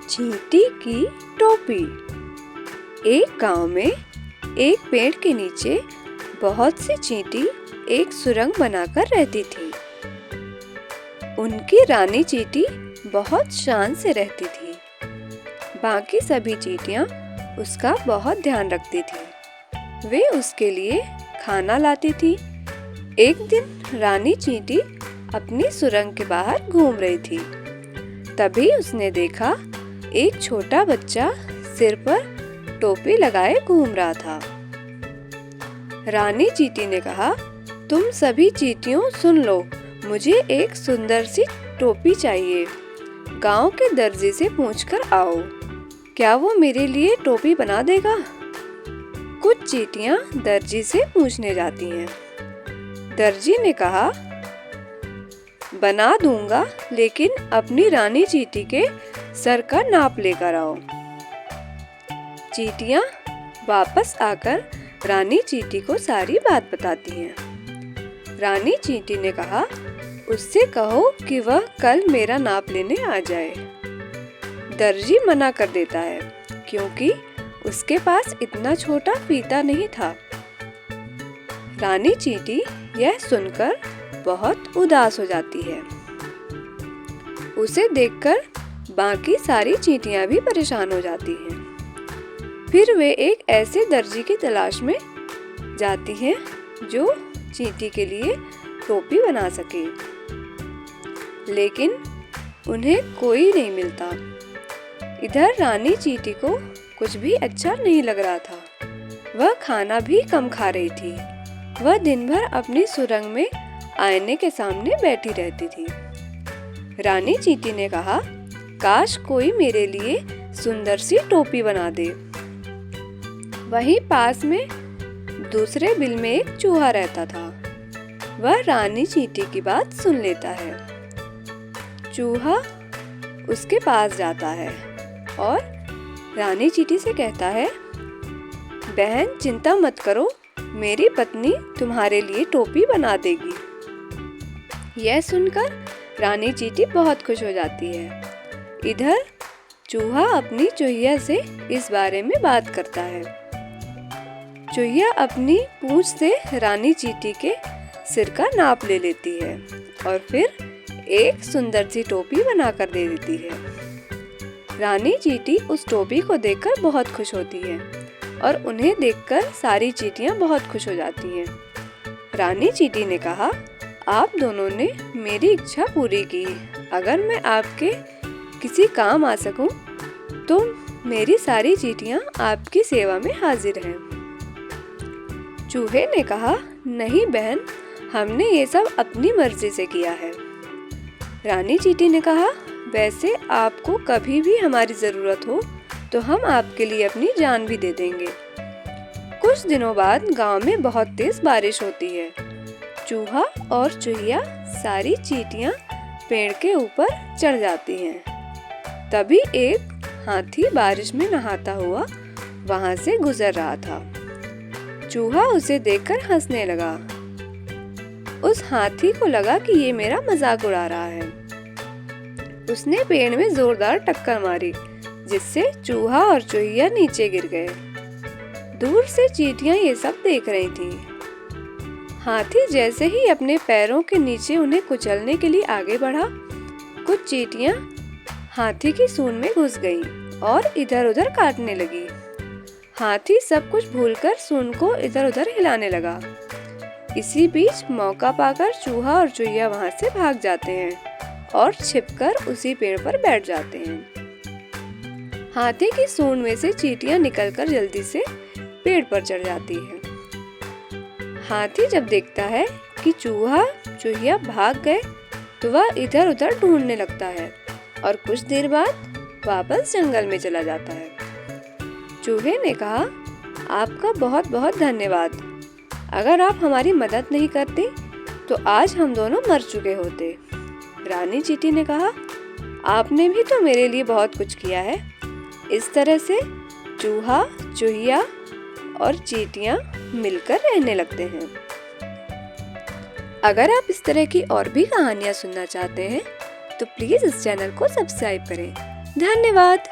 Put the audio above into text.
चींटी की टोपी। एक गांव में एक पेड़ के नीचे बहुत सी चींटी एक सुरंग बनाकर रहती थी। उनकी रानी चींटी बहुत शान से रहती थी। बाकी सभी चींटियां उसका बहुत ध्यान रखती थी। वे उसके लिए खाना लाती थी। एक दिन रानी चींटी अपनी सुरंग के बाहर घूम रही थी। तभी उसने देखा एक छोटा बच्चा सिर पर टोपी लगाए घूम रहा था। रानी चींटी ने कहा, तुम सभी चींटियों सुन लो, मुझे एक सुंदर सी टोपी चाहिए। गांव के दर्जी से पूछकर आओ, क्या वो मेरे लिए टोपी बना देगा? कुछ चींटियां दर्जी से पूछने जाती हैं। दर्जी ने कहा, बना दूंगा, लेकिन अपनी रानी चींटी के सर का नाप लेकर आओ। चींटियां वापस आकर रानी चींटी को सारी बात बताती हैं। रानी चींटी ने कहा, उससे कहो कि वह कल मेरा नाप लेने आ जाए। दर्जी मना कर देता है, क्योंकि उसके पास इतना छोटा फीता नहीं था। रानी चींटी यह सुनकर बहुत उदास हो जाती है। उसे देखकर बाकी सारी चींटियां भी परेशान हो जाती हैं। फिर वे एक ऐसे दर्जी की तलाश में जाती हैं जो चींटी के लिए टोपी बना सके, लेकिन उन्हें कोई नहीं मिलता। इधर रानी चींटी को कुछ भी अच्छा नहीं लग रहा था। वह खाना भी कम खा रही थी। वह दिन भर अपनी सुरंग में आईने के सामने बैठी रहती थी। रानी चींटी ने कहा, काश कोई मेरे लिए सुंदर सी टोपी बना दे। वहीं पास में दूसरे बिल में एक चूहा रहता था। वह रानी चींटी की बात सुन लेता है। चूहा उसके पास जाता है और रानी चींटी से कहता है, बहन चिंता मत करो, मेरी पत्नी तुम्हारे लिए टोपी बना देगी। यह सुनकर रानी चींटी बहुत खुश हो जाती है। इधर चूहा अपनी चूहिया से इस बारे में बात करता है। चूहिया अपनी पूंछ से रानी चींटी के सिर का नाप ले लेती है और फिर एक सुंदर सी टोपी बनाकर दे देती है। रानी चींटी उस टोपी को देखकर बहुत खुश होती है और उन्हें देखकर सारी चींटियां बहुत खुश हो जाती हैं। रानी चींटी ने कहा, आप दोनों ने मेरी इच्छा पूरी की। अगर मैं आपके किसी काम आ सकूं, तो मेरी सारी चींटियां आपकी सेवा में हाजिर हैं। चूहे ने कहा, नहीं बहन, हमने ये सब अपनी मर्जी से किया है। रानी चींटी ने कहा, वैसे आपको कभी भी हमारी जरूरत हो तो हम आपके लिए अपनी जान भी दे देंगे। कुछ दिनों बाद गांव में बहुत तेज बारिश होती है। चूहा और चूहिया सारी चींटियां पेड़ के ऊपर चढ़ जाती हैं। तभी एक हाथी बारिश में नहाता हुआ वहां से गुजर रहा था। चूहा उसे देखकर हंसने लगा। उस हाथी को लगा कि ये मेरा मजाक उड़ा रहा है। उसने पेड़ में जोरदार टक्कर मारी, जिससे चूहा और चूहिया नीचे गिर गए। दूर से चींटियां ये सब देख रही थीं। हाथी जैसे ही अपने पैरों के नीचे उन्हें कुचलने के लिए आगे बढ़ा, कुछ चींटियां हाथी की सूंड में घुस गईं और इधर उधर काटने लगी। हाथी सब कुछ भूलकर सूंड को इधर उधर हिलाने लगा। इसी बीच मौका पाकर चूहा और चूहिया वहां से भाग जाते हैं और छिपकर उसी पेड़ पर बैठ जाते हैं। हाथी की सूंड में से चींटियां निकलकर जल्दी से पेड़ पर चढ़ जाती है। हाथी जब देखता है कि चूहा चूहिया भाग गए, तो वह इधर उधर ढूंढने लगता है और कुछ देर बाद वापस जंगल में चला जाता है। चूहे ने कहा, आपका बहुत बहुत धन्यवाद। अगर आप हमारी मदद नहीं करते तो आज हम दोनों मर चुके होते। रानी चींटी ने कहा, आपने भी तो मेरे लिए बहुत कुछ किया है। इस तरह से चूहा, चूहिया और चींटियां मिलकर रहने लगते हैं। अगर आप इस तरह की और भी कहानियां सुनना चाहते हैं तो प्लीज इस चैनल को सब्सक्राइब करें। धन्यवाद।